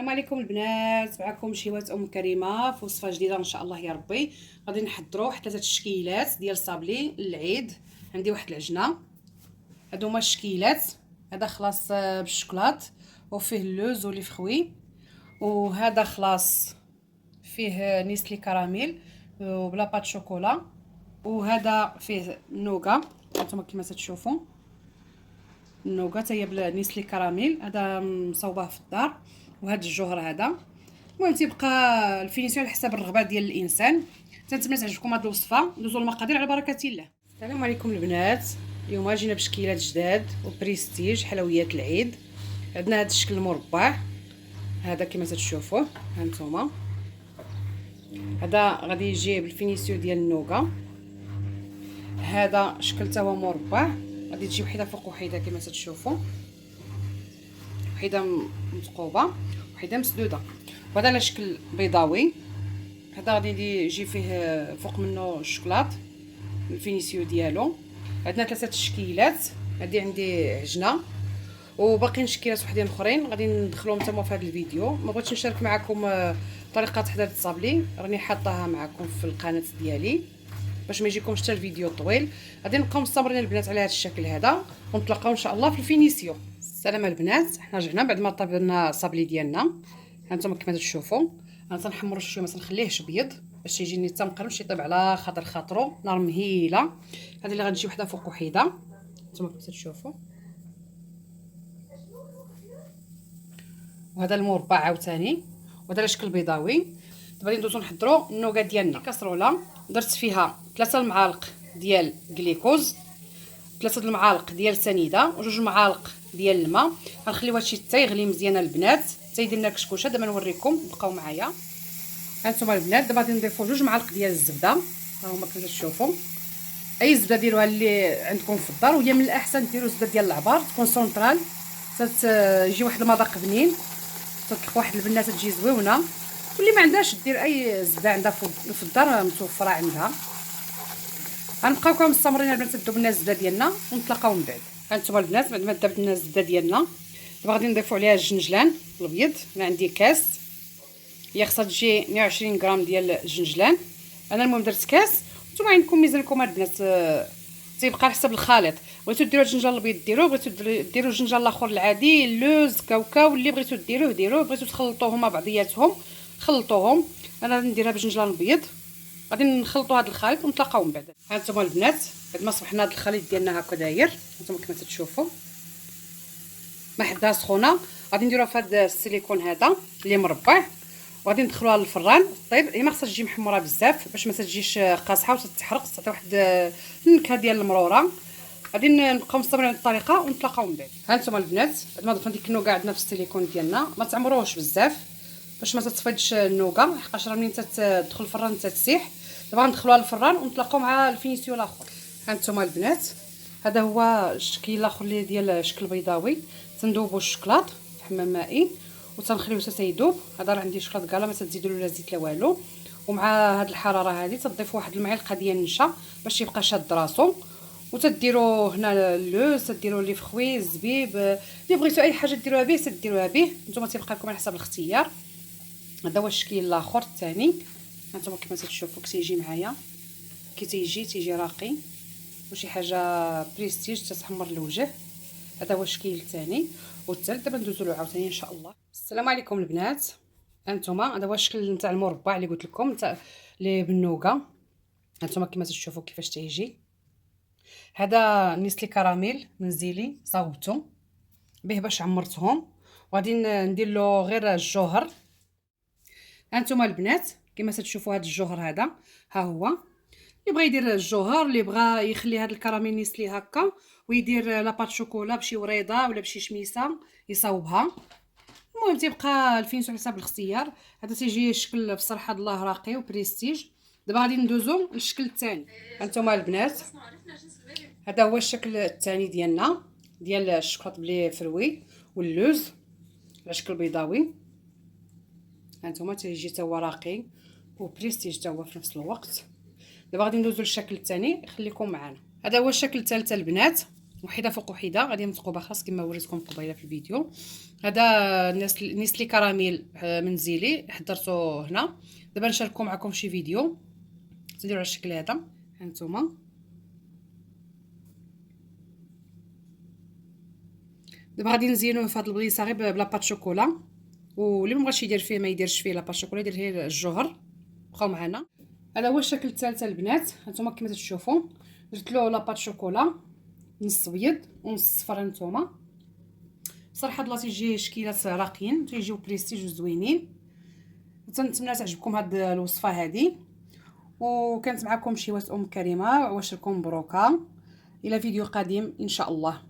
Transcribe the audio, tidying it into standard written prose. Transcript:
السلام عليكم البنات، معكم شيوات ام كريمه في وصفه جديده ان شاء الله يا ربي. غادي نحضروا واحد 3 تشكيلات ديال صابلي للعيد. عندي واحد العجنه، هادو هما الشكيلات. هذا خلاص بالشوكولات وفيه اللوز ولي فخوي، وهذا خلاص فيه نيسلي كراميل وبلا بات شوكولا، وهذا فيه نوغا هانتوما كما تشوفوا. النوغا حتى هي بالنيسلي كراميل، هذا مصوبه في الدار، وهذا الجوهر هذا. المهم تيبقى الفينيسيون على حسب الرغبه ديال الانسان. تنتمنى تعجبكم هذه الوصفه. ندوزو المقادير على بركه الله. السلام عليكم البنات، اليوم جينا بشكيلات جداد وبريستيج حلويات العيد. عندنا هذا الشكل المربع هذا كما تشوفوه هانتوما. هذا غادي يجي بالفينيسيون ديال النوغا. هذا شكل تا هو مربع، غادي تجي وحده فوق وحده كما تشوفوا، وحده مثقوبه وحده مسدوده. وهذا على شكل بيضاوي، هذا غادي يجي فيه فوق منه الشوكولات الفينيسيو ديالو. عندنا 3 تشكيلات، هذه عندي عجنه وباقيين تشكيلات وحدين اخرين غادي ندخلهم تما في هذا الفيديو. ما بغيتش نشارك معكم طريقه تحضير الصابلي، راني حاطاها معكم في القناه ديالي باش ما يجيكمش حتى الفيديو طويل. غادي نبقاو مستمرين البنات على هذا الشكل هذا، ونتلاقاو ان شاء الله في الفينيسيو. السلام البنات، حنا رجعنا بعد ما طيبنا الصابلي ديالنا. هانتوما كما تشوفوا انا تنحمرو شويه، ما تنخليهش بيض باش يجيني حتى مقرمش، يطيب على خاطر خاطرو نار مهيله. هذه اللي غتجي وحده فوق وحده هانتوما كما تشوفوا. وهذا المربع عاوتاني، وهذا على شكل بيضاوي. دابا غادي ندوزو نحضروا النوغا ديالنا. كاسروله درت فيها 3 المعالق ديال جليكوز، 3 المعالق ديال سنيده، و2 معالق ديال الماء. غنخليو هادشي حتى يغلي مزيان البنات، حتى يدير لنا كشكوشه. دابا نوريكم، بقاو معايا. هانتوما البنات دابا غادي نضيفوا 2 معالق ديال الزبده، ها هما كما تشوفوا. اي زبده ديروها اللي عندكم في الدار، وهي من الاحسن ديروا زبده ديال العبار تكون سونطرال، تجي واحد المذاق بنين، تطلق واحد البنه تجي زويونه. واللي ما عندهاش دير اي زبده عندها في الدار متوفره عندها. غنبقاو كاع مستمرين البنات ندوب لنا الزبده ديالنا ونتلاقاو من بعد. هانتوما البنات بعد ما دابت لنا الزبده ديالنا، دابا غادي نضيفوا عليها الجنجلان الابيض. انا عندي كاس، هي خصها تجي 120 غرام ديال الجنجلان. انا المهم درت كاس، نتوما عندكم ميزانكم البنات تيبقى على حسب الخليط. بغيتو ديروا الجنجال الابيض ديروه، بغيتو ديروا الجنجال الاخر العادي، اللوز كاوكاو اللي بغيتو ديروه. بغيتو تخلطوهم مع بعضياتهم خلطوهم. انا نديرها بالجنجال الابيض. غادي نخلطوا هذا الخليط ونتلاقاو من بعد. هانتوما البنات بعد ما صبحنا هذا الخليط ديالنا هكا داير، هانتوما كما تشوفوا ما حدها سخونه. غادي نديروها في هذا السيليكون هذا اللي مربع، وغادي ندخلوها للفران طيب. هي ما خصهاش تجي محمره بزاف باش ما تجيش قاصحه وتتحرق، تعطي واحد النكهه ديال المروره. غادي نبقاو مستمرين على الطريقه ونتلاقاو من بعد. هانتوما البنات بعد ما ضفنا ديك النوغا عندنا في السيليكون ديالنا، ما تعمروهش بزاف باش ما تتفيضش النوغا، حقاش راه منين تدخل الفران تتسيح. دابا غندخلوها للفران ونتلاقاو مع الفينيسيو الاخر. هانتوما البنات هذا هو الشكل الاخر اللي ديال شكل بيضاوي. تندوبوا الشوكولات في حمام مائي وتنخليوه حتى يذوب. هذا راه عندي شوكولات كالا، ما تزيدوا له لا زيت لا والو. ومع هاد الحراره هذه تضيفوا واحد المعلقه ديال النشا باش يبقى شاد راسو. وتديروا هنا اللوز، تديروا لي فخوي، الزبيب، اللي بغيتوا اي حاجه ديروها به تديروها به، نتوما تيبقى لكم على حسب الاختيار. هذا هو الشكل الاخر الثاني. هانتوما كما تشوفوا كتيجي معايا كي تيجي راقي وشي حاجه بريستيج تتحمر الوجه. هذا هو الشكل الثاني والثالث. دابا ندوزو له عاوتاني ان شاء الله. السلام عليكم البنات، هانتوما هذا هو الشكل نتاع المربع اللي قلت لكم نتاع اللي بالنوغا. هانتوما كما تشوفوا كيفاش تيجي. هذا نيسلي كراميل منزلي صاوبته به باش عمرتهم، وغادي ندير له غير الجوهر. هانتوما البنات كما تشوفوا هذا الجوهر هذا ها هو. اللي بغى يدير الجوهر، اللي بغى يخلي هذا الكراميل نيسلي هكا ويدير لاباط شوكولا بشي وريضه ولا بشي شميسه يصاوبها. المهم تيبقى الفينسو حسب الاختيار. هذا تيجي الشكل بصراحه الله راقي وبريستيج. دابا غادي ندوزو للشكل الثاني. هانتوما البنات هذا هو الشكل الثاني ديالنا ديال الشوكولاط بلي فروي واللوز على شكل بيضاوي. هانتوما تيجي تا هو راقي وبريستيج تا هو في نفس الوقت. دابا غادي ندوزو للشكل الثاني، خليكم معنا. هذا هو الشكل الثالث البنات. وحده فوق وحده غادي نثقوبها خاص كما وريتكم قبيله في الفيديو. هذا نيسلي كراميل منزلي حضرته هنا. دابا نشاركو معكم شي فيديو تديروا على الشكل هذا. هانتوما دابا غادي نزينوه في هاد البليصه غير بلا بات شوكولا، واللي مبغاش يدير فيه ما يديرش فيه لا بات شوكولا، يدير فيه الجوهر. بقاو معنا. هذا هو الشكل الثالث البنات. هانتوما كما تشوفوا درت له لا بات شوكولا نص ابيض ونص صفر. هانتوما صراحه هاد لا تيجي شكيلات راقيين، تيجيو بريستيج وزوينين. تنتمنى تعجبكم هاد الوصفه هذه، وكانت معكم شيوات كريمه. واشركم مبروكه الى فيديو قادم ان شاء الله.